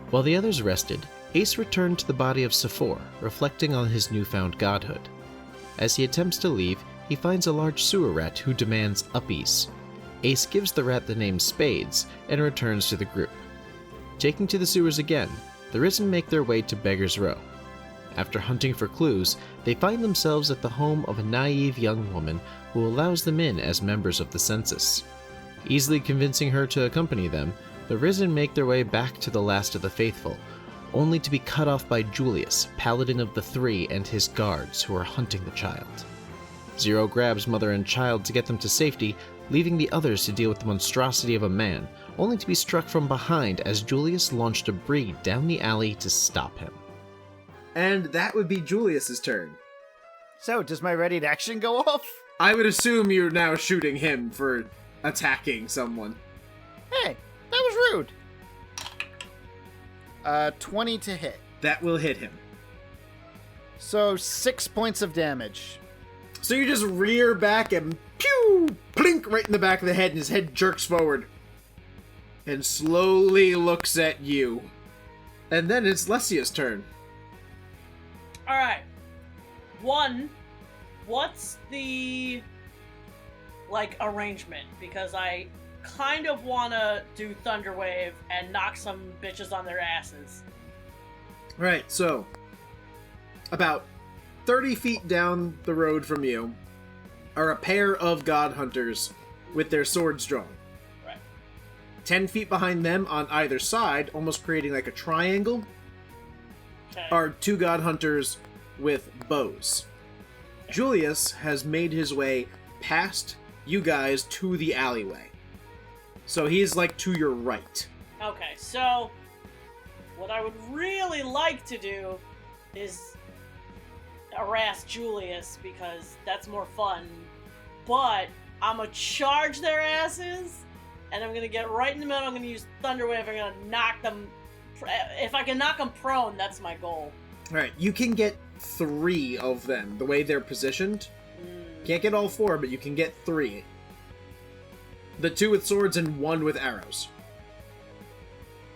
While the others rested, Ace returned to the body of Sephor, reflecting on his newfound godhood. As he attempts to leave, he finds a large sewer rat who demands uppies. Ace gives the rat the name Spades and returns to the group. Taking to the sewers again, the Risen make their way to Beggar's Row. After hunting for clues, they find themselves at the home of a naive young woman who allows them in as members of the census. Easily convincing her to accompany them, the Risen make their way back to the last of the faithful, only to be cut off by Julius, paladin of the Three, and his guards who are hunting the child. Zero grabs mother and child to get them to safety, leaving the others to deal with the monstrosity of a man, only to be struck from behind as Julius launched debris down the alley to stop him. And that would be Julius's turn. So, does my ready to action go off? I would assume you're now shooting him for attacking someone. Hey, that was rude. 20 to hit. That will hit him. So, 6 points of damage. So you just rear back and pew! Plink! Right in the back of the head, and his head jerks forward. And slowly looks at you. And then it's Lesya's turn. Alright. One, what's the, arrangement? Because I kind of want to do Thunder Wave and knock some bitches on their asses. Right, so about 30 feet down the road from you are a pair of god hunters with their swords drawn. Right. 10 feet behind them on either side, almost creating like a triangle, Okay. are 2 god hunters with bows. Julius has made his way past you guys to the alleyway. So he's to your right. Okay, so what I would really like to do is harass Julius because that's more fun. But I'm gonna charge their asses, and I'm gonna get right in the middle. I'm gonna use Thunder Wave. I'm gonna knock them. If I can knock them prone, that's my goal. Alright, you can get 3 of them, the way they're positioned. Can't get all 4, but you can get 3. The 2 with swords and 1 with arrows.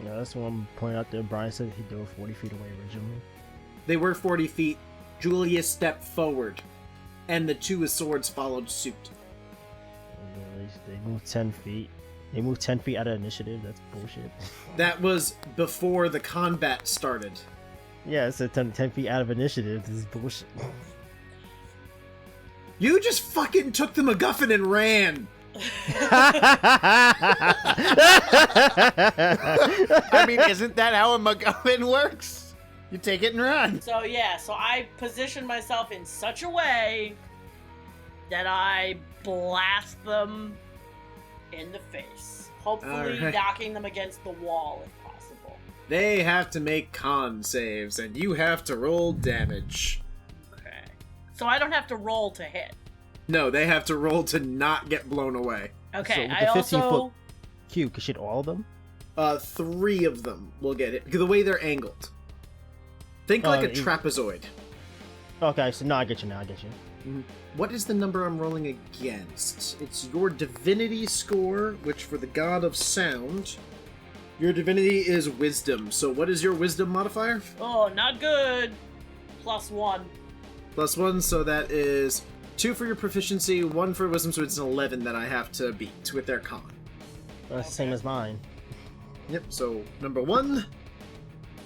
Yeah, that's the one point out there. Bryan said they were 40 feet away originally. They were 40 feet. Julius stepped forward, and the 2 with swords followed suit. They moved 10 feet. They moved 10 feet out of initiative. That's bullshit. That was before the combat started. Yeah, it's 10 feet out of initiative. This is bullshit. You just fucking took the MacGuffin and ran! I mean, isn't that how a MacGuffin works? You take it and run. So I position myself in such a way that I blast them in the face. Hopefully Alright. knocking them against the wall if possible. They have to make con saves, and you have to roll damage. Okay. So I don't have to roll to hit. No, they have to roll to not get blown away. Okay, with I the 15-foot also... cube, should all of them? 3 of them will get it, because the way they're angled. Think like a trapezoid. Okay, so no, I get you now. I get you. What is the number I'm rolling against? It's your divinity score, which for the god of sound, your divinity is wisdom. So what is your wisdom modifier? Oh, not good. +1. +1, so that is 2 for your proficiency, 1 for wisdom, so it's an 11 that I have to beat with their con. That's the same as mine. Yep, so number 1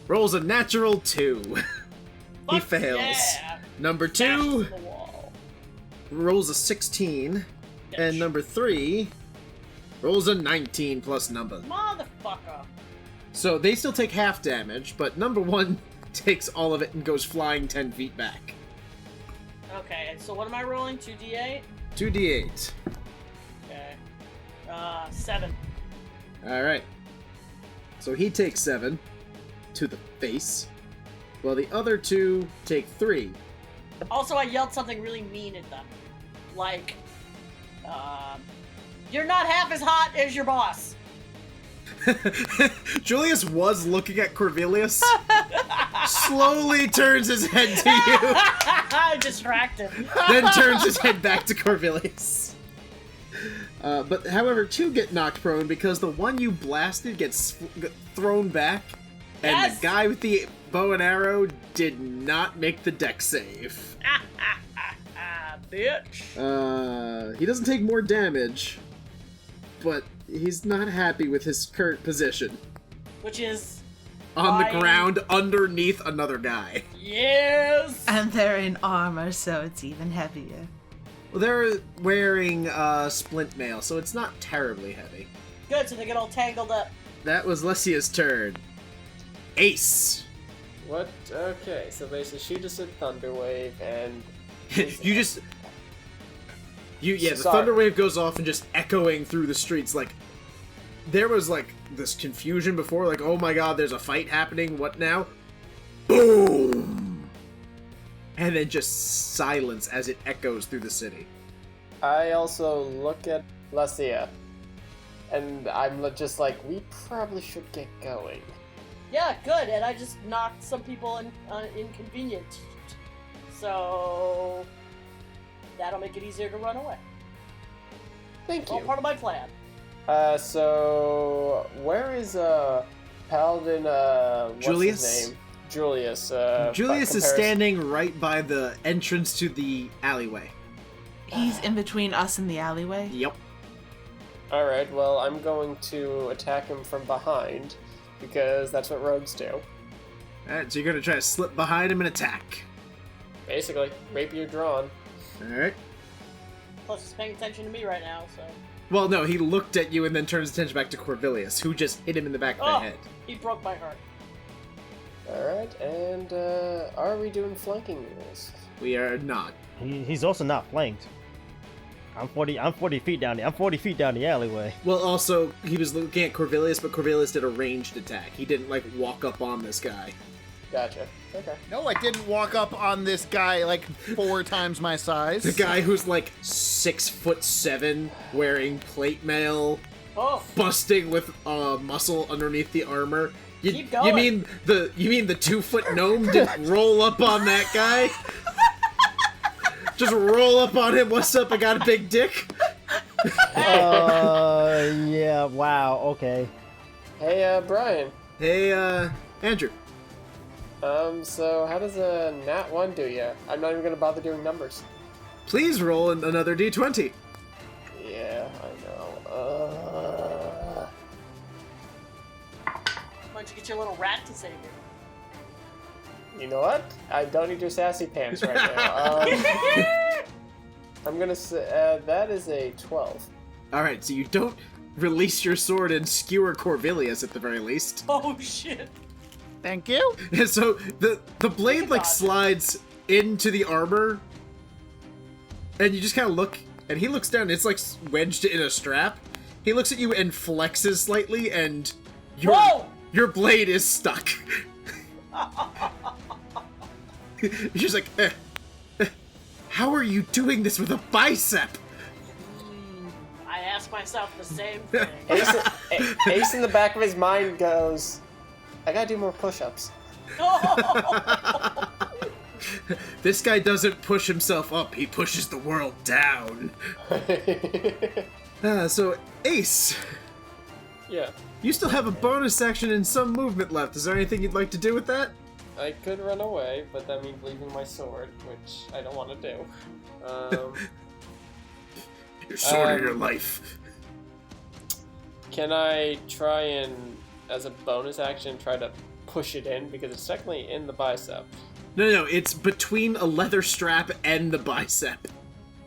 rolls a natural 2. He Fuck fails. Yeah. Number Smash 2 the wall. rolls a 16. And number 3 rolls a 19 plus number. Motherfucker. So they still take half damage, but number 1 takes all of it and goes flying 10 feet back. Okay, so what am I rolling? 2d8? 2d8. Okay. 7. Alright. So he takes 7 to the face, while the other 2 take 3. Also, I yelled something really mean at them. You're not half as hot as your boss. Julius was looking at Corvilius, slowly turns his head to you, I distracted. then turns his head back to Corvilius. But however, 2 get knocked prone because the one you blasted gets thrown back And Yes! the guy with the bow and arrow did not make the deck save. Bitch. He doesn't take more damage, but he's not happy with his current position. Which is... On the Fine. ground underneath another guy. Yes! And they're in armor, so it's even heavier. Well, they're wearing splint mail, so it's not terribly heavy. Good, so they get all tangled up. That was Lesya's turn. Ace! What? Okay, so basically she just did Thunder Wave and... the Sorry. thunder wave goes off and just echoing through the streets. Like, there was like this confusion before, like, oh my god, there's a fight happening, what now? Boom! And then just silence as it echoes through the city. I also look at Lesya, and I'm just like, we probably should get going. Yeah, good, and I just knocked some people inconvenient. So... that'll make it easier to run away. Thank All you. part of my plan. So where is Paladin? What's Julius? his name? Julius. Julius is standing right by the entrance to the alleyway. He's in between us and the alleyway. Yep. All right. Well, I'm going to attack him from behind because that's what rogues do. Alright, so you're gonna try to slip behind him and attack. Basically, rapier drawn. Alright. Plus, he's paying attention to me right now, so... Well, no, he looked at you and then turned his attention back to Corvilius, who just hit him in the back of the head. He broke my heart. All right. And are we doing flanking rules? We are not. He's also not flanked. I'm 40 feet down the. I'm 40 feet down the alleyway. Well, also, he was looking at Corvilius, but Corvilius did a ranged attack. He didn't, like, walk up on this guy. Gotcha. Okay. No, I didn't walk up on this guy like 4 times my size. The guy who's, like, 6'7", wearing plate mail, Oh, busting with muscle underneath the armor. Keep going. You mean the 2-foot gnome didn't roll up on that guy? Just roll up on him. What's up? I got a big dick. Yeah. Wow. Okay. Hey, Brian. Hey, Andrew. So how does a nat 1 do ya? I'm not even gonna bother doing numbers. Please roll another d20. Yeah, I know. why don't you get your little rat to save you? You know what? I don't need your sassy pants right now. I'm gonna say that is a 12. Alright, so you don't release your sword and skewer Corvilius at the very least. Oh, shit. Thank you. And so the blade like God. slides into the armor, and you just kind of look, and he looks down. It's like wedged in a strap. He looks at you and flexes slightly, and Whoa! your blade is stuck. You're just like, how are you doing this with a bicep? I ask myself the same thing. Ace in the back of his mind goes, I gotta do more push-ups. This guy doesn't push himself up, he pushes the world down. So, Ace, Yeah, you still have a bonus action and some movement left. Is there anything you'd like to do with that? I could run away, but that means leaving my sword, which I don't want to do. Your sword of your life. Can I try and, as a bonus action, try to push it in? Because it's technically in the bicep. No, it's between a leather strap and the bicep.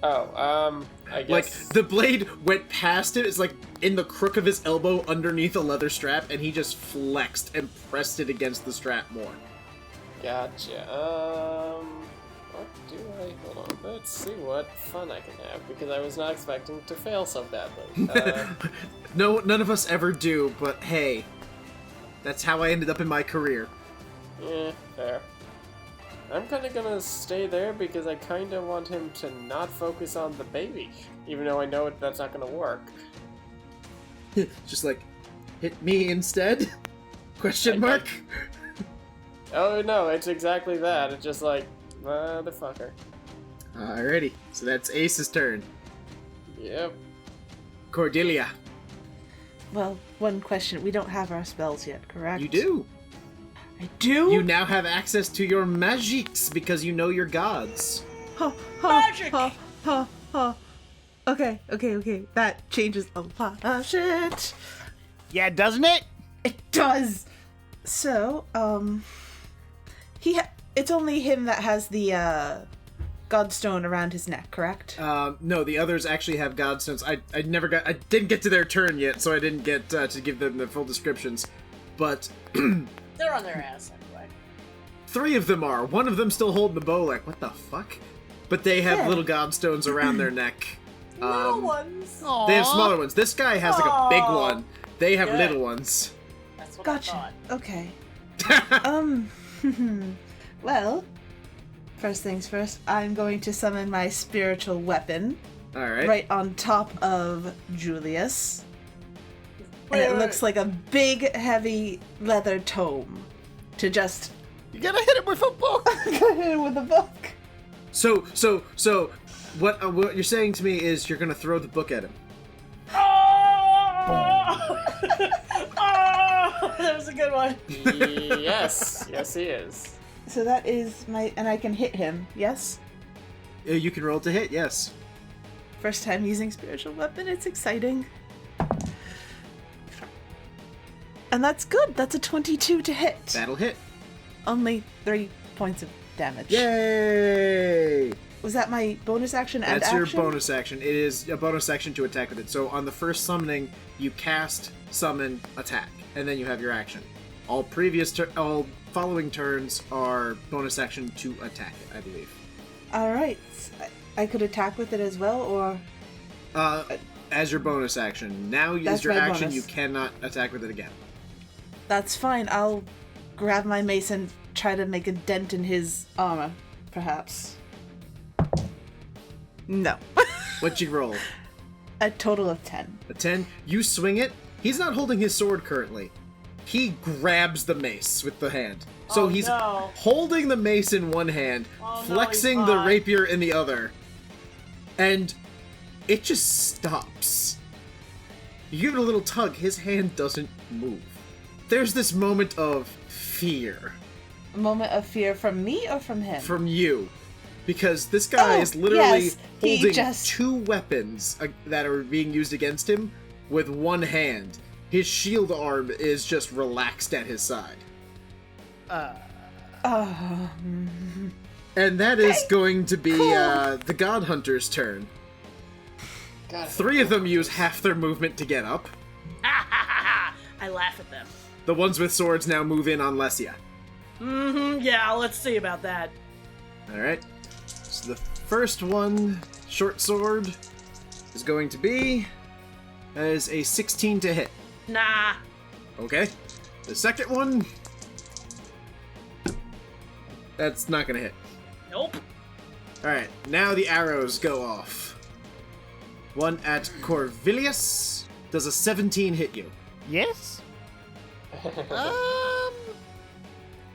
Oh, I guess... Like, the blade went past it, it's like in the crook of his elbow underneath a leather strap, and he just flexed and pressed it against the strap more. Gotcha. What do I... Hold on, let's see what fun I can have, because I was not expecting to fail so badly. No, none of us ever do, but hey, that's how I ended up in my career. Yeah, fair. I'm kind of gonna stay there because I kind of want him to not focus on the baby, even though I know that's not gonna work. Just like, hit me instead? Question mark? Oh no, it's exactly that. It's just like, motherfucker. Alrighty, so that's Ace's turn. Yep. Cordelia, Well, one question. We don't have our spells yet, correct? you do. I do? You now have access to your magics because you know your gods. Magic! Okay. That changes a lot of shit. Yeah, doesn't it? It does. So, it's only him that has the godstone around his neck, correct? No, the others actually have godstones. I didn't get to their turn yet, so I didn't get to give them the full descriptions. But They're on their ass anyway. 3 of them are. One of them still holding the bow. Like, what the fuck? But they have Yeah. little godstones around their neck. Little ones. They have smaller ones. This guy has like a big one. They have Good. little ones. That's what Gotcha. I thought. Okay. Well, first things first, I'm going to summon my spiritual weapon All right. right on top of Julius. Wait, And it wait, looks like a big, heavy leather tome to just You gotta hit him with a book. hit him with a book. So, what you're saying to me is you're gonna throw the book at him. Oh! Oh! That was a good one. Yes, he is. So that is my, and I can hit him, yes? You can roll to hit. Yes. First time using spiritual weapon, it's exciting. And that's good, that's a 22 to hit. That'll hit. Only 3 points of damage. Yay! Was that my bonus action and That's action? your bonus action. It is a bonus action to attack with it. So on the first summoning, you cast, summon, attack, and then you have your action. All all following turns are bonus action to attack it, I believe. Alright. I could attack with it as well, or... As your bonus action. Now That's is your my action. bonus. You cannot attack with it again. That's fine, I'll grab my mace and try to make a dent in his armor, perhaps. No. What'd you roll? A total of 10. A 10. You swing it. He's not holding his sword currently. He grabs the mace with the hand. So Oh, he's no. holding the mace in one hand, Oh, no, flexing he's the not. rapier in the other. And it just stops. You give it a little tug, his hand doesn't move. There's this moment of fear A moment of fear from me or from him? from you. Because this guy Oh, is literally yes, he holding just- 2 weapons that are being used against him with one hand. His shield arm is just relaxed at his side. And that is going to be the God Hunter's turn. God, 3 of them use half their movement to get up. I laugh at them. The ones with swords now move in on Lesya. Yeah, let's see about that. Alright. So the first one, short sword, is going to be... That is a 16 to hit. Nah. Okay. The second one... That's not gonna hit. Nope. Alright, now the arrows go off. One at Corvilius. Does a 17 hit you? Yes?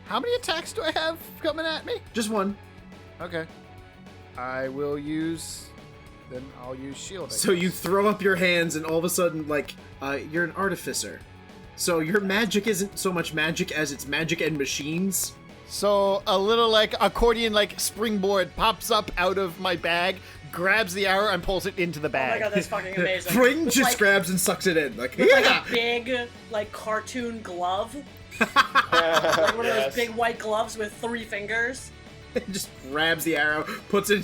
How many attacks do I have coming at me? Just one. Okay. I will use... Then I'll use shield. I So you guess. throw up your hands and all of a sudden, like, you're an artificer. So your magic isn't so much magic as it's magic and machines. So a little like accordion like springboard pops up out of my bag, grabs the arrow and pulls it into the Oh bag. my god, that's fucking amazing. Fring With just like, grabs and sucks it in. Like, with like yeah! a big, like, cartoon glove. Like one of those big white gloves with 3 fingers. Just grabs the arrow, pulls it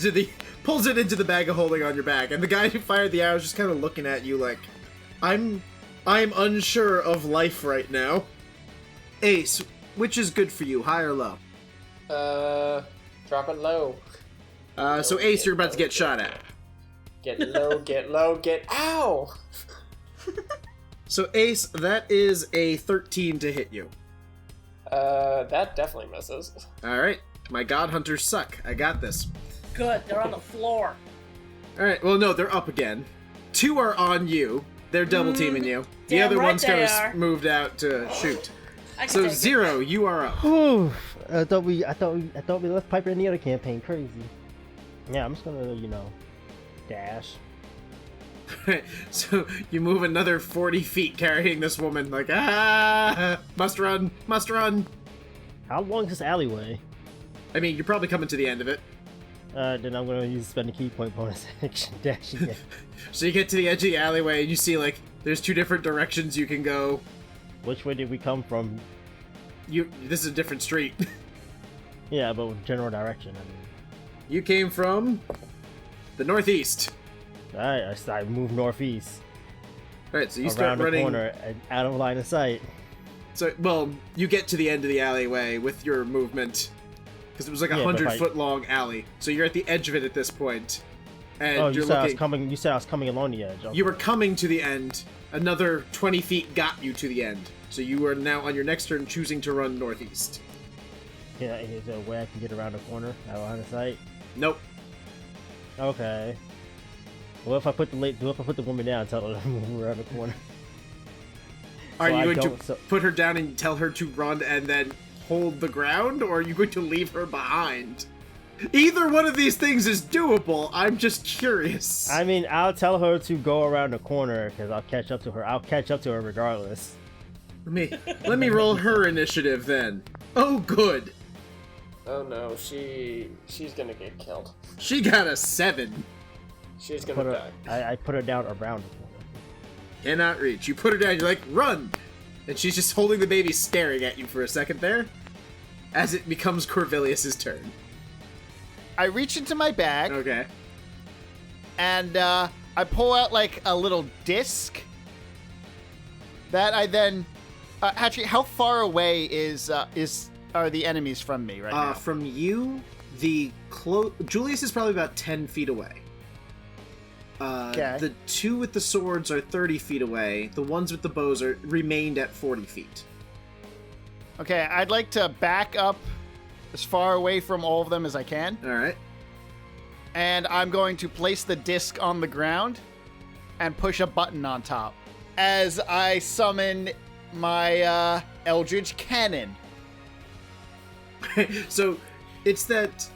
into the bag of holding on your back, and the guy who fired the arrow is just kind of looking at you like, I'm unsure of life right now. Ace, which is good for you, high or low? Drop it low. So Ace, you're about to get shot at. Get low, get low, get... Ow! So Ace, that is a 13 to hit you. That definitely misses. Alright, my God Hunters suck. I got this. Good, they're on the floor. Alright, well no, they're up again. 2 are on you. They're double teaming you. The damn other right one's kind they of are. moved out to shoot. I can So take it. 0, you are up. Whew. I thought we left Piper in the other campaign. Crazy. Yeah, I'm just gonna, dash. So you move another 40 feet carrying this woman, like, must run. How long is this alleyway? I mean, you're probably coming to the end of it. Then I'm gonna use spend a key point bonus action dash again. So you get to the edge of the alleyway and you see, like, there's 2 different directions you can go. Which way did we come from? This is a different street. Yeah, but with general direction, I mean. You came from the northeast. Alright, I move northeast. Alright, so you around start the running. corner and out of line of sight. So, well, you get to the end of the alleyway with your movement. Because it was like a Yeah, but 100-foot long alley. So you're at the edge of it at this point. And Oh, you're you said I was looking. coming. You said I was coming along the edge. Okay. You were coming to the end. Another 20 feet got you to the end. So you are now on your next turn choosing to run northeast. Yeah, is there a way I can get around the corner out of line of sight? Nope. Okay. What if I put the woman down and tell her to move around the corner? Are So I you going don't- to so- put her down and tell her to run and then hold the ground, or are you going to leave her behind? Either one of these things is doable. I'm just curious. I mean, I'll tell her to go around the corner because I'll catch up to her. I'll catch up to her regardless. Let me roll her initiative then. Oh, good. Oh no, she's gonna get killed. She got a 7. She's Put gonna her, die. I put her down around the corner. Cannot reach. You put her down, you're like, run! And she's just holding the baby staring at you for a second there, as it becomes Corvilius' turn. I reach into my bag Okay. and I pull out like a little disc that I then. Actually, how far away are the enemies from me right now? From you, Julius is probably about 10 feet away. Okay. The 2 with the swords are 30 feet away. The ones with the bows remained at 40 feet. Okay, I'd like to back up as far away from all of them as I can, Alright. and I'm going to place the disc on the ground and push a button on top as I summon my Eldritch Cannon. So, it's that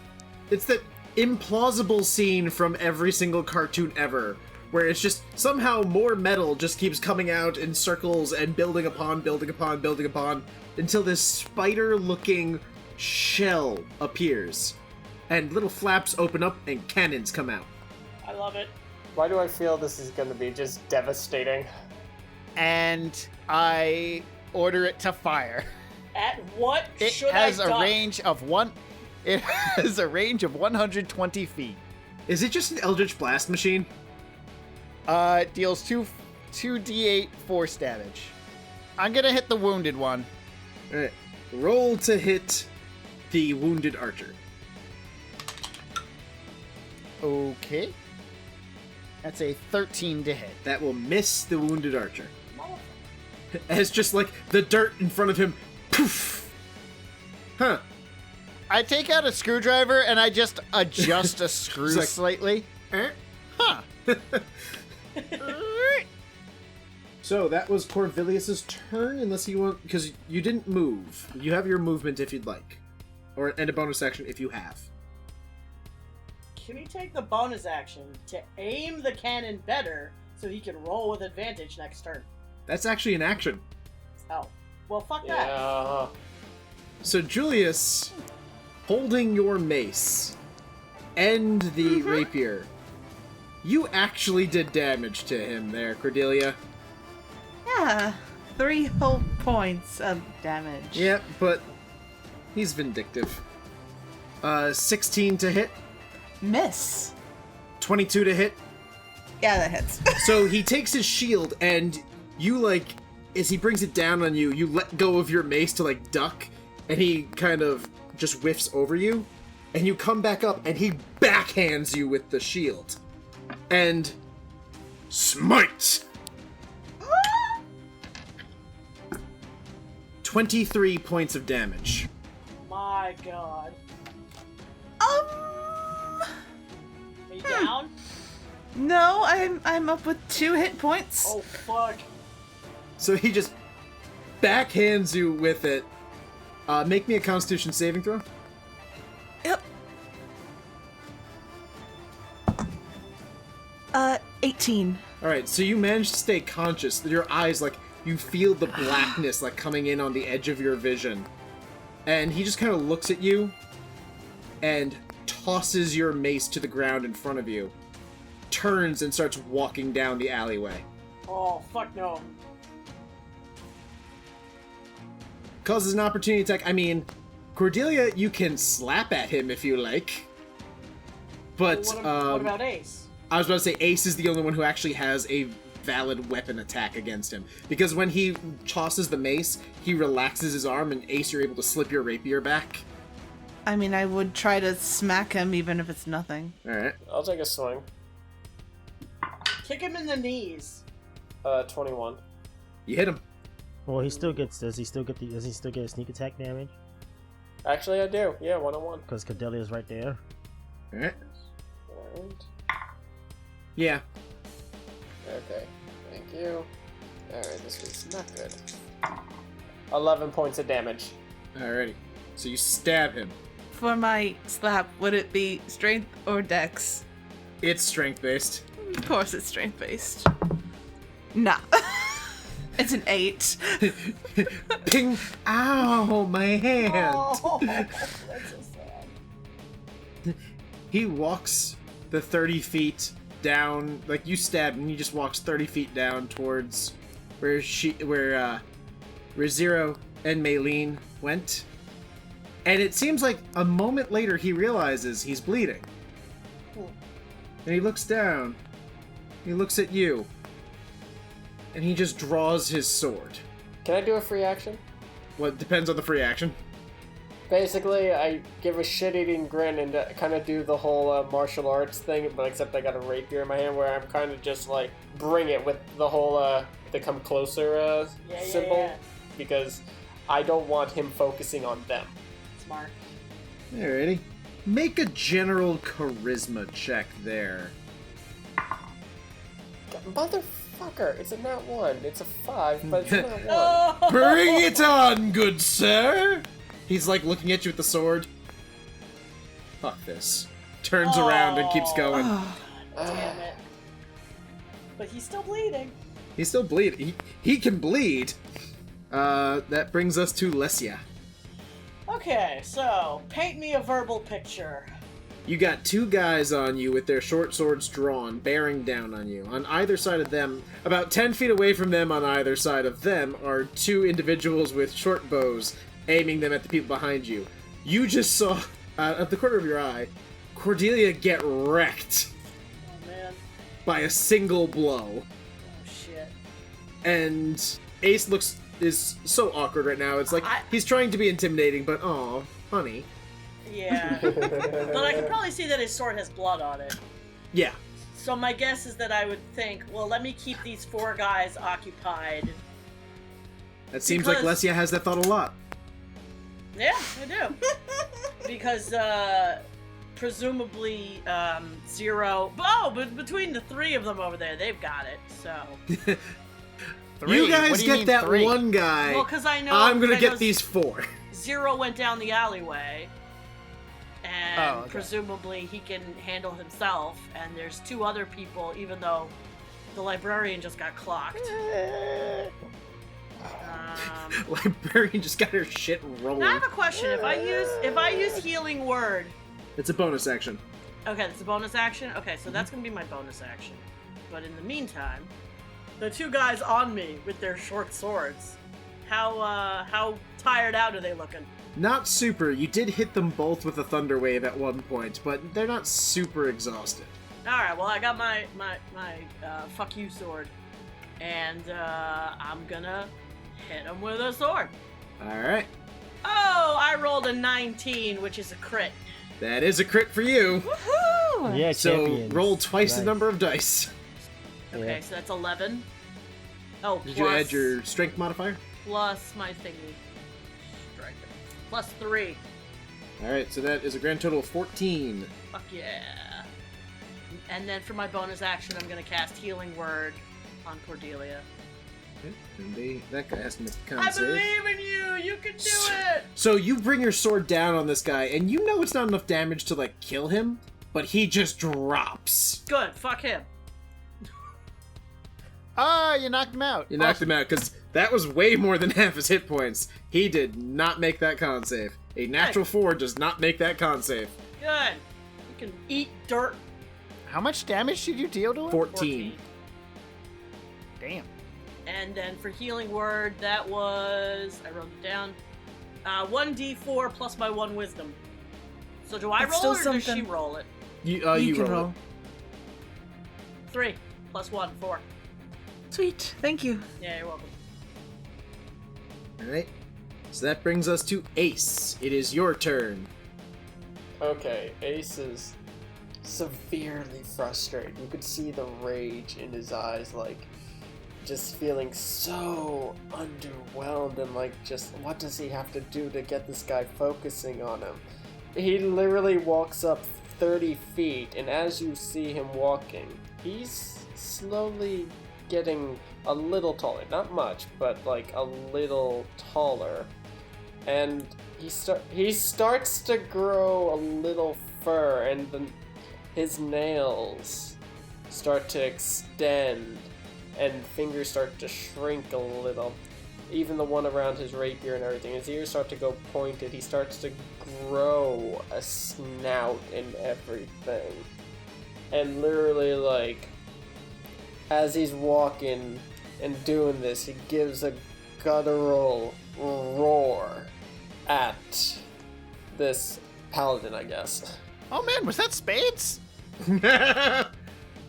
implausible scene from every single cartoon ever, where it's just somehow more metal just keeps coming out in circles and building upon, until this spider-looking shell appears, and little flaps open up and cannons come out. I love it. Why do I feel this is gonna be just devastating? And I order it to fire. At what It should has I a duck? range of It has a range of 120 feet. Is it just an Eldritch Blast machine? It deals 2d8 force damage. I'm gonna hit the wounded one. Alright. Roll to hit the wounded archer. Okay. That's a 13 to hit. That will miss the wounded archer. As just like the dirt in front of him, poof! Huh. I take out a screwdriver and I just adjust a screw It's like- slightly. Eh? Huh. So that was Corvilius' turn, unless you want, because you didn't move. You have your movement if you'd like, and a bonus action if you have. Can he take the bonus action to aim the cannon better so he can roll with advantage next turn? That's actually an action. Oh. Well, fuck that. Yeah. So Julius, holding your mace and the rapier, you actually did damage to him there, Cordelia. Yeah, 3 whole points of damage. Yep, but he's vindictive. 16 to hit, Miss. 22 to hit. Yeah, that hits. So he takes his shield and you, like, as he brings it down on you, you let go of your mace to, like, duck, and he kind of just whiffs over you, and you come back up and he backhands you with the shield. And smite! 23 points of damage. My god. Um, Are you down? no, I'm up with 2 hit points. Oh, fuck. So he just backhands you with it. Make me a Constitution saving throw. Yep. 18. Alright, so you manage to stay conscious. Your eyes, like, you feel the blackness, like, coming in on the edge of your vision. And he just kind of looks at you and tosses your mace to the ground in front of you, turns and starts walking down the alleyway. Oh, fuck no. Causes an opportunity attack. I mean, Cordelia, you can slap at him if you like. But, What about Ace? I was about to say Ace is the only one who actually has a valid weapon attack against him. Because when he tosses the mace, he relaxes his arm, and Ace, you're able to slip your rapier back. I mean, I would try to smack him even if it's nothing. Alright. I'll take a swing. Kick him in the knees. 21. You hit him. Well, he still gets. Does he still get a sneak attack damage? Actually, I do. Yeah, 1-on-1. Because Cordelia's right there. Alright. Alright. Yeah. Okay. Thank you. Alright, this was not good. 11 points of damage. Alrighty. So you stab him. For my slap, would it be strength or dex? It's strength-based. Of course it's strength-based. Nah. It's an 8. Ping! Ow, my hand! Oh, that's so sad. He walks the 30 feet down, like you stabbed, and he just walks 30 feet down towards where Zero and Maylene went. And it seems like a moment later he realizes he's bleeding. And he looks down. He looks at you. And he just draws his sword. Can I do a free action? Well, it depends on the free action. Basically, I give a shit-eating grin and kind of do the whole martial arts thing, but except I got a rapier in my hand where I'm kind of just like, bring it with the whole, the come closer symbol. Yeah. Because I don't want him focusing on them. Smart. Alrighty. Make a general charisma check there. Motherfucker, it's a nat 1. It's a 5, but it's a nat 1. Oh! Bring it on, good sir! He's like looking at you with the sword. Fuck this. Turns around and keeps going. Damn it. But he's still bleeding. He's still bleeding. He can bleed. That brings us to Lesya. Okay, so paint me a verbal picture. You got two guys on you with their short swords drawn, bearing down on you. On either side of them, about 10 feet away from them on either side of them, are two individuals with short bows, aiming them at the people behind you. You just saw, at the corner of your eye, Cordelia get wrecked Oh man. by a single blow. Oh shit. And Ace is so awkward right now. It's like, he's trying to be intimidating, but aw, honey. Yeah. But I can probably see that his sword has blood on it. Yeah. So my guess is that I would think, well, let me keep these 4 guys occupied. That seems like Because- Lesya has that thought a lot. Yeah, I do. Because, presumably, Zero... Oh, but between the 3 of them over there, they've got it, so... You guys What do you get mean that 3? one guy. Well, because I know... I'm gonna I get know these 4. Zero went down the alleyway, and okay. presumably he can handle himself, and there's 2 other people, even though the librarian just got clocked. Librarian just got her shit rolling. Now I have a question. If I use healing word, It's a bonus action. okay, that's a bonus action. Okay, so that's gonna be my bonus action. But in the meantime, the 2 guys on me with their short swords, how tired out are they looking? Not super. You did hit them both with a thunder wave at one point, but they're not super exhausted. All right, well I got my fuck you sword, and I'm gonna hit him with a sword. All right. Oh, I rolled a 19, which is a crit. That is a crit for you. Woohoo! Yeah, So champions. roll twice the Nice. number of dice. Okay, so that's 11. Oh, Did plus, you add your strength modifier? plus my thingy. Strike it. Plus 3. All right, so that is a grand total of 14. Fuck yeah. And then for my bonus action, I'm gonna cast Healing Word on Cordelia. Okay. And that guy has to make a con I save. believe in you! You can do it! So you bring your sword down on this guy, and you know it's not enough damage to, like, kill him, but he just drops. Good, fuck him. Ah, you knocked him out. You knocked him out, because that was way more than half his hit points. He did not make that con save. A natural 4 does not make that con save. Good. You can eat dirt. How much damage did you deal to him? 14. Damn. And then for healing word, that was, I wrote it down, 1d4 plus my 1 wisdom. So do I That's roll still or does she something. roll it? You can roll roll. 3 plus 1, 4. Sweet. Thank you. Yeah, you're welcome. Alright. So that brings us to Ace. It is your turn. Okay, Ace is severely frustrated. You could see the rage in his eyes, like, just feeling so underwhelmed and like, just what does he have to do to get this guy focusing on him? He literally walks up 30 feet, and as you see him walking, he's slowly getting a little taller. Not much, but like a little taller. And he starts to grow a little fur, and his nails start to extend, and fingers start to shrink a little. Even the one around his rapier and everything. His ears start to go pointed. He starts to grow a snout and everything. And literally, like, as he's walking and doing this, he gives a guttural roar at this paladin, I guess. Oh man, was that Spades?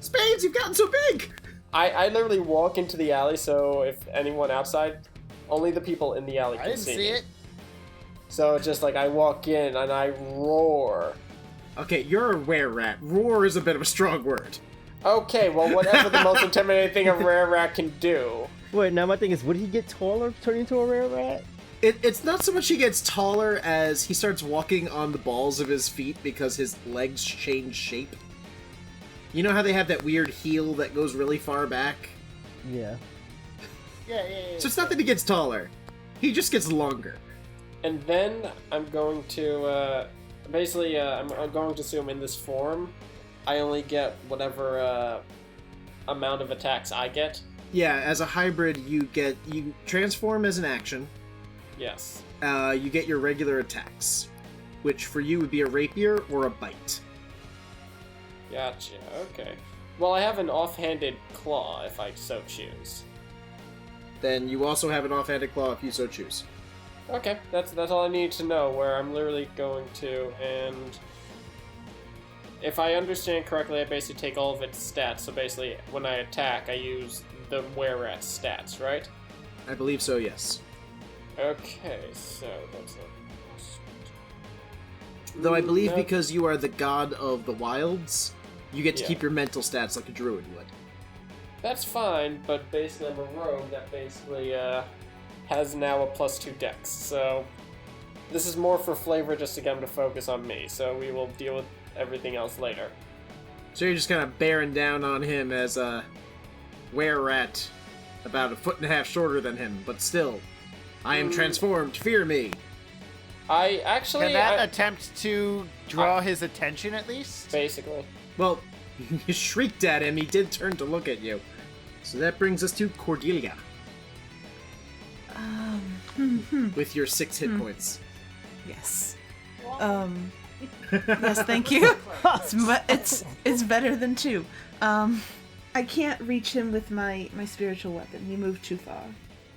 Spades, you've gotten so big! I literally walk into the alley, so if anyone outside, only the people in the alley I can didn't see see me. it. So just like I walk in and I roar. Okay, you're a were-rat. Roar is a bit of a strong word. Okay, well, whatever the most intimidating thing a rare rat can do. Wait, now my thing is, would he get taller turning into a rare rat? It's not so much he gets taller as he starts walking on the balls of his feet because his legs change shape. You know how they have that weird heel that goes really far back? Yeah. Yeah. So it's not that he gets taller. He just gets longer. And then I'm going to, basically, I'm going to assume in this form, I only get whatever amount of attacks I get. Yeah, as a hybrid, you transform as an action. Yes. You get your regular attacks, which for you would be a rapier or a bite. Gotcha, okay. Well, I have an offhanded claw if I so choose. Then you also have an offhanded claw if you so choose. Okay, that's all I need to know, where I'm literally going to, and if I understand correctly, I basically take all of its stats, so basically when I attack, I use the were-rat's stats, right? I believe so, yes. Okay, so that's a... Though I believe No. because you are the god of the wilds, you get to Yeah. keep your mental stats like a druid would. That's fine, but basically I'm a rogue that basically has now a +2 dex, so this is more for flavor just to get him to focus on me, so we will deal with everything else later. So you're just kind of bearing down on him as a were-rat, about 1.5 feet shorter than him, but still, I am transformed, fear me. I actually... Can that I- attempt to draw his attention at least? basically. Well, you shrieked at him, he did turn to look at you. So that brings us to Cordelia, with your 6 hit points. Yes. Yes, thank you. It's better than 2. I can't reach him with my spiritual weapon. He moved too far,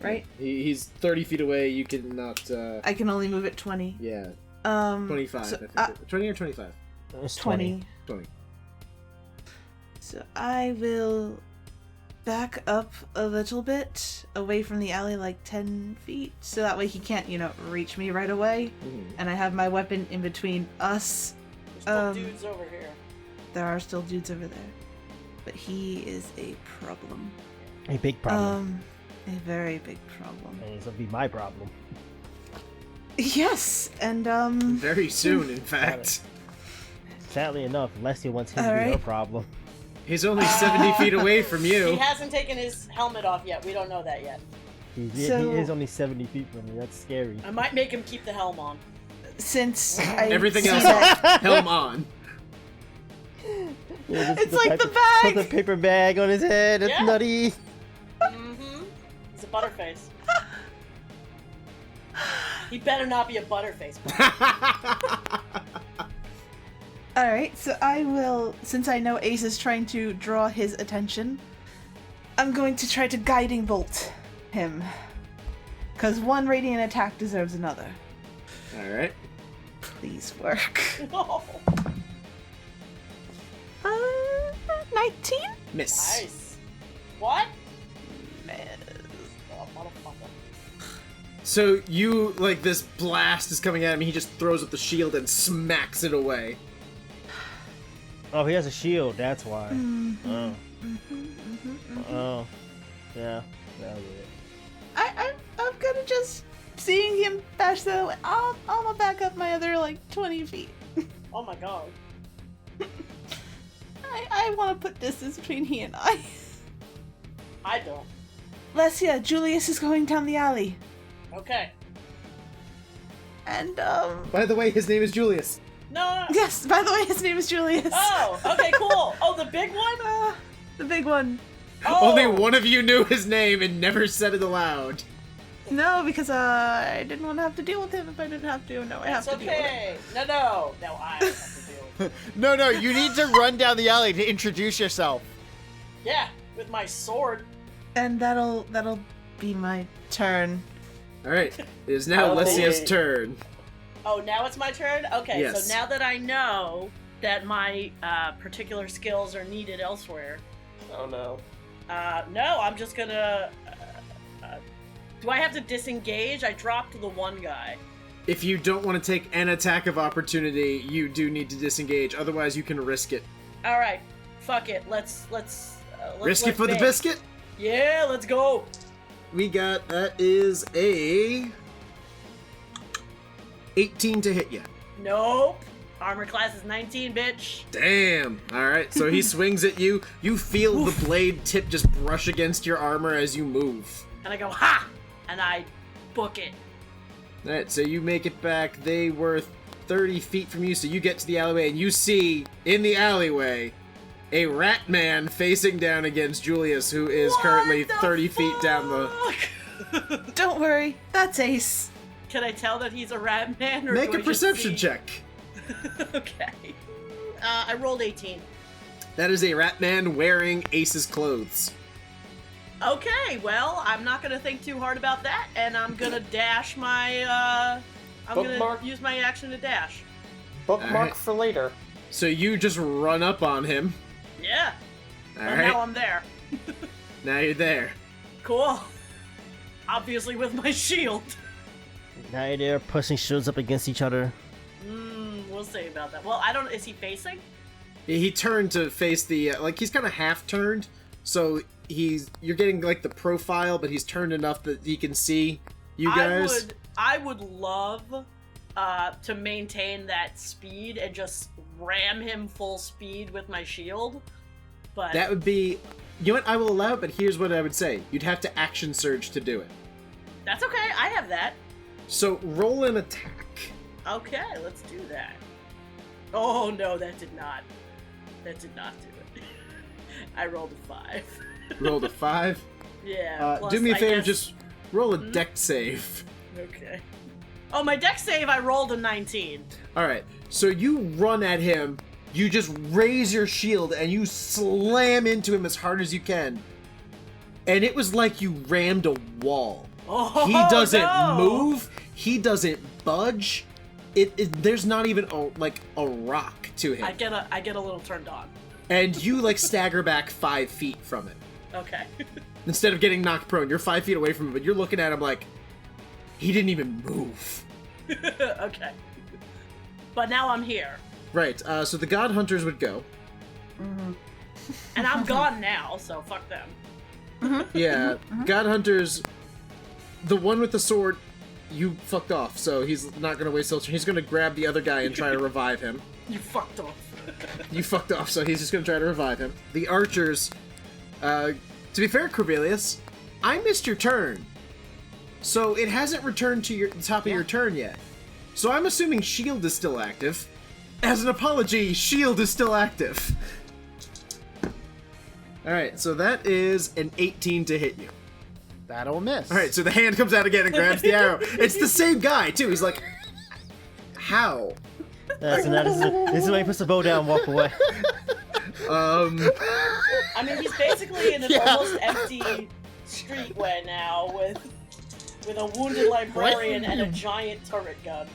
right? He's 30 feet away, you cannot, I can only move at 20. yeah, 25, so, I think. 20 or 25? It's 20. 20. So I will back up a little bit away from the alley, like 10 feet, so that way he can't, reach me right away. And I have my weapon in between us. There's still dudes over here. There are still dudes over there. But he is a problem. A big problem. A very big problem. And it's gonna be my problem. Yes, and Very soon, in fact. Sadly enough, Lesya wants him to be her Alright. problem. He's only 70 feet away from He you. hasn't taken his helmet off yet. We don't know that yet. He So- is only 70 feet from me. That's scary. I might make him keep the helm on. since I Everything see else that- off. Helm on. Yeah, It's like the bag! Put the paper bag on his head. It's Yeah. nutty. Butterface. He better not be a Butterface. Alright, so I will, since I know Ace is trying to draw his attention, I'm going to try to guiding bolt him. Because one radiant attack deserves another. Alright. Please work. No. 19? Miss. Nice. What? Miss. Oh, motherfucker. So you, like, this blast is coming at him, he just throws up the shield and smacks it away. Oh, he has a shield. That's why. Mm-hmm. Oh. Oh. Yeah. That was it. I'm gonna just, seeing him bash that away, I'm gonna back up my other, like, 20 feet. Oh my god. I want to put distance between he and I. I don't. Lesya, Julius is going down the alley. Okay. And, By the way, his name is Julius. No. yes, by the way, his name is Julius. Oh, okay, cool. Oh, the big one? The big one. Oh. Only one of you knew his name and never said it aloud. No, because, I didn't want to have to deal with him if I didn't have to. No, I have It's to deal with him. okay. No. Now I have to deal with it. No, you need to run down the alley to introduce yourself. Yeah, with my sword. And that'll be my turn. Alright, it is now Oh, Lesya's wait. turn. Oh, now it's my turn? Okay, Yes. so now that I know that my particular skills are needed elsewhere, Oh no. no, I'm just gonna... do I have to disengage? I dropped the one guy. If you don't want to take an attack of opportunity, you do need to disengage. Otherwise, you can risk it. Alright, fuck it. Let's Risk it for the big. biscuit? Yeah, let's go! We got, that is a 18 to hit you. Nope. Armor class is 19, bitch. Damn. Alright, so he swings at you. You feel the blade tip just brush against your armor as you move. And I go, ha! And I book it. Alright, so you make it back. They were 30 feet from you, so you get to the alleyway, and you see, in the alleyway, a rat man facing down against Julius, who is currently 30 feet down the... Don't worry, that's Ace. Can I tell that he's a rat man? Or Make do a I just perception see- check. Okay. I rolled 18. That is a rat man wearing Ace's clothes. Okay, well, I'm not gonna think too hard about that, and I'm gonna dash my, I'm Bookmark. gonna use my action to dash. Bookmark Alright. for later. So you just run up on him. Yeah. And Alright, now I'm there. now you're there. Cool. Obviously with my shield. Now you're there pushing shields up against each other. We'll see about that. Well, I don't, is he facing? He turned to face the, like, he's kind of half turned, so you're getting, like, the profile, but he's turned enough that he can see you guys. I would love to maintain that speed and just ram him full speed with my shield, but That would be, you know what, I will allow it, but here's what I would say. You'd have to action surge to do it. that's okay. I have that. So roll an attack. Okay, let's do that. Oh no, that did not do it. I rolled a 5. Rolled a 5. Yeah. plus, Do me a I favor, guess- just roll a deck save. Okay. Oh, my deck save, I rolled a 19. Alright, so you run at him, you just raise your shield, and you slam into him as hard as you can. And it was like you rammed a wall. Oh, He doesn't no! move, he doesn't budge. There's not even a rock to him. I get a little turned on. And you, like, stagger back 5 feet from it. Okay. Instead of getting knocked prone, you're 5 feet away from him, but you're looking at him like, he didn't even move. Okay. But now I'm here. Right, so the God Hunters would go. And I'm gone now, so fuck them. Yeah, God Hunters, the one with the sword, you fucked off, so he's not gonna waste his turn. He's gonna grab the other guy and try to revive him. You fucked off. You fucked off, so he's just gonna try to revive him. The archers, to be fair, Corvilius, I missed your turn. So it hasn't returned to the top of your turn yet. So I'm assuming shield is still active. As an apology, shield is still active. Alright, so that is an 18 to hit you. That'll miss. All right, so the hand comes out again and grabs the arrow. It's the same guy too. He's like, how? So now this is when he puts the bow down and walk away. I mean, he's basically in an almost empty streetway now with a wounded librarian and a giant turret gun.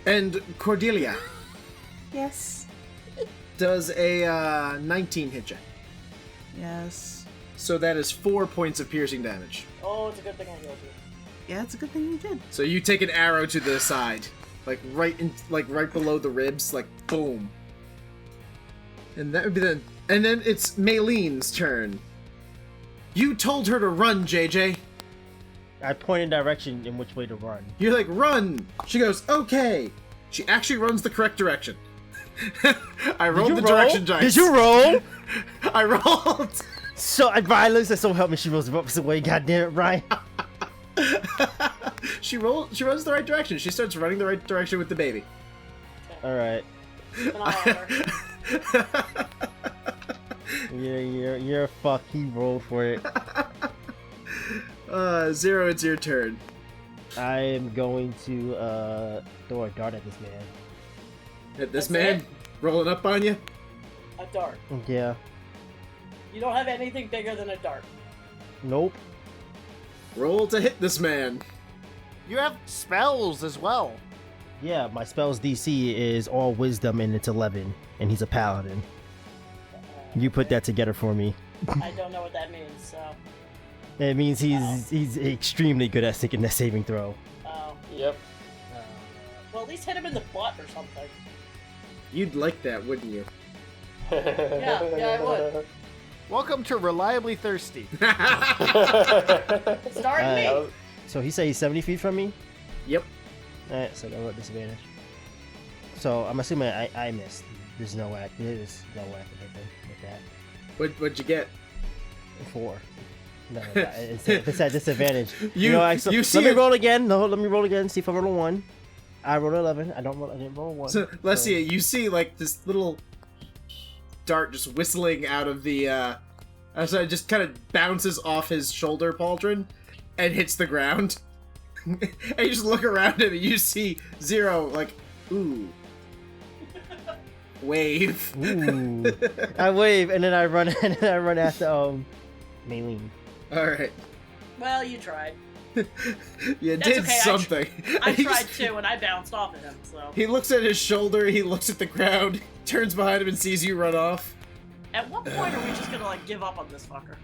And Cordelia, Yes. does a 19 hit you? Yes. So that is 4 points of piercing damage. Oh, it's a good thing I healed you. Yeah, it's a good thing you did. So you take an arrow to the side, like right below the ribs, like boom. And that would be the. And then it's Maylene's turn. You told her to run, JJ. I point in direction in which way to run. You're like, run! She goes, okay. She actually runs the correct direction. I rolled the direction dice. Did you roll? I rolled! So, Brian looks at so help me, she rolls the opposite way. God damn it, Brian. She runs the right direction. She starts running the right direction with the baby. Alright. You're a fuck. He rolled for it. Zero, it's your turn. I am going to throw a dart at this man. Hit this That's man it? rolling up on you. A dart. Yeah. You don't have anything bigger than a dart. Nope. Roll to hit this man. You have spells as well. Yeah, my spell's DC is all wisdom and it's 11, and he's a paladin. You put that together for me. I don't know what that means, so. It means he's extremely good at sticking that saving throw. Oh. Yep. Well, at least hit him in the butt or something. You'd like that, wouldn't you? Yeah, I would. Welcome to Reliably Thirsty. Start me. So he said he's 70 feet from me? Yep. Alright, so I got disadvantage. So I'm assuming I missed. There's no way I can hit him with that. What'd you get? 4. No, it's at disadvantage. You see let me it- roll again. No, let me roll again. See if I roll a 1. I rolled 11. I didn't roll a 1. So, Lesya, you see like this little dart just whistling out of the so it just kind of bounces off his shoulder pauldron and hits the ground. And you just look around him and you see Zero like, ooh. Wave. Ooh. I wave and then I run after Maylene. Alright. Well, you tried. You That's did okay, something. I And he tried just- too, and I bounced off of him, so. He looks at his shoulder, he looks at the ground, turns behind him and sees you run off. At what point are we just gonna, like, give up on this fucker?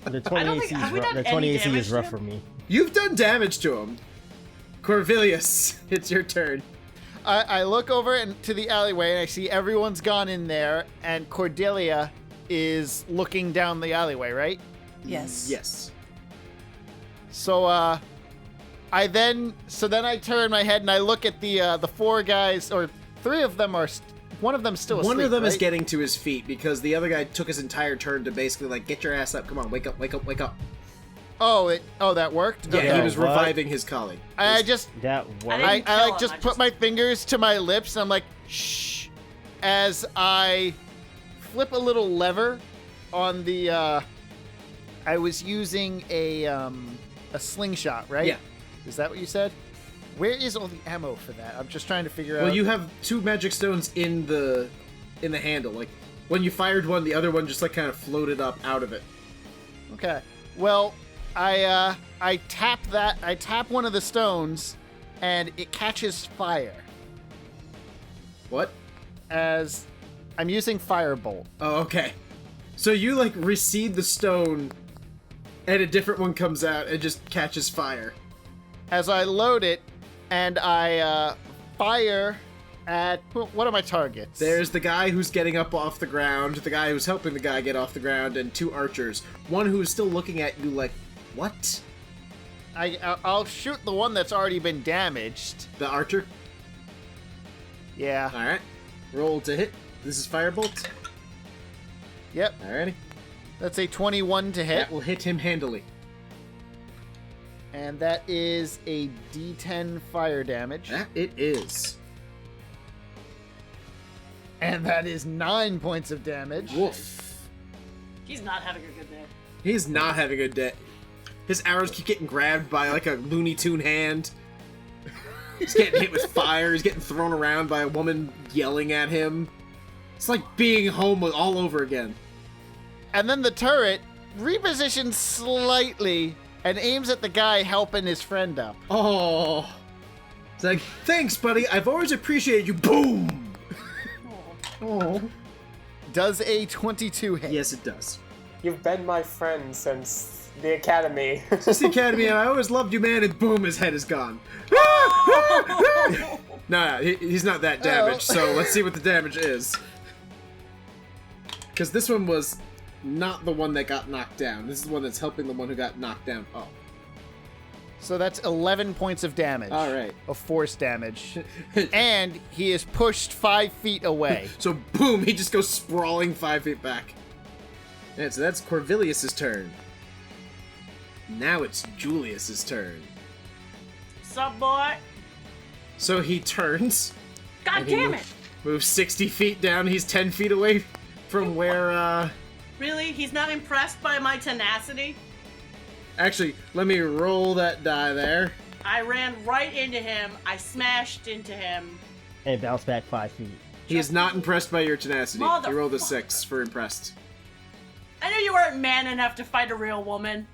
The 20 don't AC think- have is we rough. done The 20 any AC damage is to rough him? for me. You've done damage to him. Corvilius, it's your turn. I look over to the alleyway and I see everyone's gone in there, and Cordelia is looking down the alleyway, right? Yes. Yes. So then I turn my head and I look at the 4 guys, or 3 of them are. One of them's still asleep. One of them is right? getting to his feet because the other guy took his entire turn to basically like, get your ass up, come on, wake up, wake up, wake up. Oh, that worked. Yeah, Okay. he was what? reviving his colleague. I just That I worked. didn't I kill like him, just I put just- my fingers to my lips and I'm like, shh, as I flip a little lever on the. I was using a slingshot, right? Yeah. Is that what you said? Where is all the ammo for that? I'm just trying to figure out. Well, you have 2 magic stones in the handle. Like when you fired one, the other one just like kind of floated up out of it. Okay. Well, I tap that. I tap one of the stones, and it catches fire. What? As I'm using firebolt. Oh, okay. So you like recede the stone, and a different one comes out and just catches fire. As I load it, and I fire at what are my targets? There's the guy who's getting up off the ground, the guy who's helping the guy get off the ground, and 2 archers. One who's still looking at you like, what? I'll shoot the one that's already been damaged. The archer? Yeah. Alright. Roll to hit. This is firebolt. Yep. Alrighty. That's a 21 to hit, That will hit him handily. and that is a D10 fire damage, That it is. and that is 9 points of damage. Woof. He's not having a good day. He's not having a day. His arrows keep getting grabbed by like a Looney Tune hand. He's getting hit with fire. He's getting thrown around by a woman yelling at him. It's like being home all over again. And then the turret repositions slightly and aims at the guy helping his friend up. Oh. It's like, thanks, buddy. I've always appreciated you. Boom! Oh. Does a 22 hit? Yes, it does. You've been my friend since the academy. Since the academy, and I always loved you, man, and boom, his head is gone. No, he's not that damaged, so let's see what the damage is. Because this one was not the one that got knocked down. This is the one that's helping the one who got knocked down. Oh. So that's 11 points of damage. All right. Of force damage. And he is pushed 5 feet away. So boom, he just goes sprawling 5 feet back. And so that's Corvilius' turn. Now it's Julius's turn. Sup, boy? So he turns. God and he damn it! Moves 60 feet down. He's 10 feet away from where, Really? He's not impressed by my tenacity? Actually, let me roll that die there. I ran right into him. I smashed into him. And bounce back 5 feet. He is not impressed by your tenacity. He rolled a Motherfucker. 6 for impressed. I knew you weren't man enough to fight a real woman.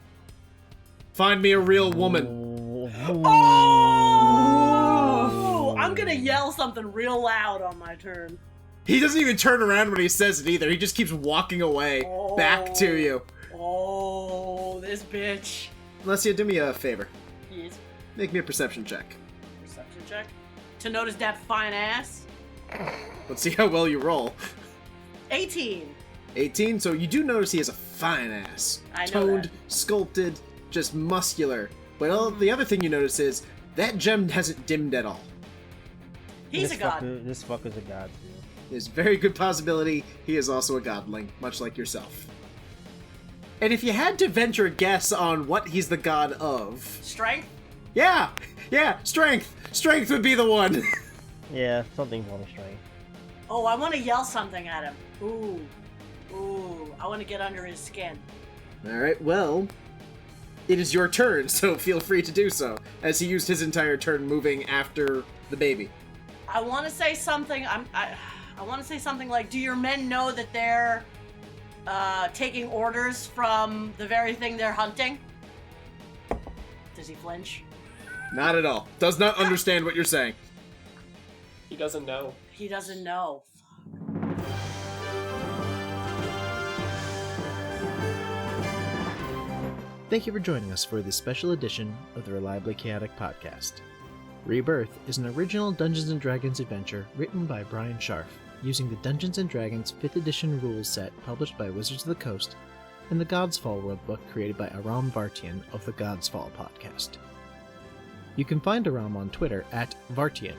Find me a real woman. Oh! I'm gonna yell something real loud on my turn. He doesn't even turn around when he says it either. He just keeps walking away, back to you. Oh, this bitch. Lesya, do me a favor. Yes. Make me a perception check. Perception check. To notice that fine ass. Let's see how well you roll. 18. 18, so you do notice he has a fine ass. I know Toned, that. sculpted, just muscular. But the other thing you notice is that gem hasn't dimmed at all. He's a god. This fucker's a god, dude. There's very good possibility he is also a godling, much like yourself. And if you had to venture a guess on what he's the god of... Strength? Yeah, strength! Strength would be the one! Yeah, something's on the strength. Oh, I want to yell something at him. Ooh. I want to get under his skin. Alright, well... It is your turn, so feel free to do so, as he used his entire turn moving after the baby. I want to say something. I want to say something like, "Do your men know that they're taking orders from the very thing they're hunting?" Does he flinch? Not at all. Does not understand what you're saying. He doesn't know. He doesn't know. Thank you for joining us for this special edition of the Reliably Chaotic podcast. Rebirth is an original Dungeons & Dragons adventure written by Bryan Scharf, using the Dungeons & Dragons 5th edition rules set published by Wizards of the Coast and the God's Fall rulebook created by Aram Vartian of the God's Fall podcast. You can find Aram on Twitter at Vartian,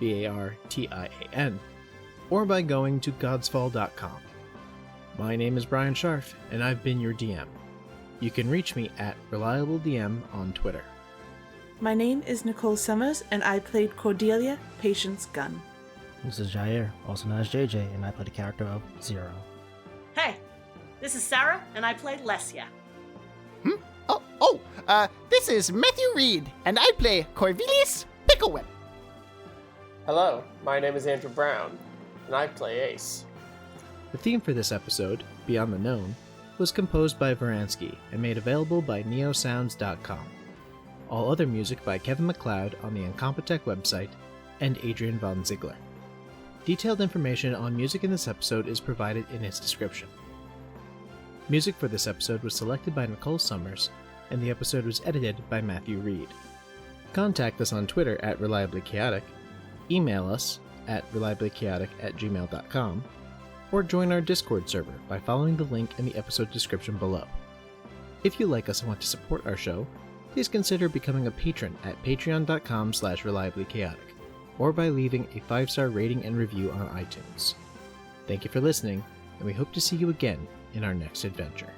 Vartian, or by going to godsfall.com. My name is Bryan Scharf, and I've been your DM. You can reach me at ReliableDM on Twitter. My name is Nicole Summers, and I played Cordelia, Patience Gunn. This is Jair, also known as JJ, and I play the character of Zero. Hey, this is Sara, and I played Lesya. This is Matthew Reed, and I play Corvilius Picklewhip. Hello, my name is Andrew Brown, and I play Ace. The theme for this episode, Beyond the Known, was composed by Varansky and made available by neosounds.com. All other music by Kevin MacLeod on the Incompetech website and Adrian von Ziegler. Detailed information on music in this episode is provided in its description. Music for this episode was selected by Nicole Summers, and the episode was edited by Matthew Reed. Contact us on Twitter at Reliably Chaotic, email us at reliablychaotic@gmail.com, or join our Discord server by following the link in the episode description below. If you like us and want to support our show, please consider becoming a patron at patreon.com/reliablychaotic, or by leaving a 5-star rating and review on iTunes. Thank you for listening, and we hope to see you again in our next adventure.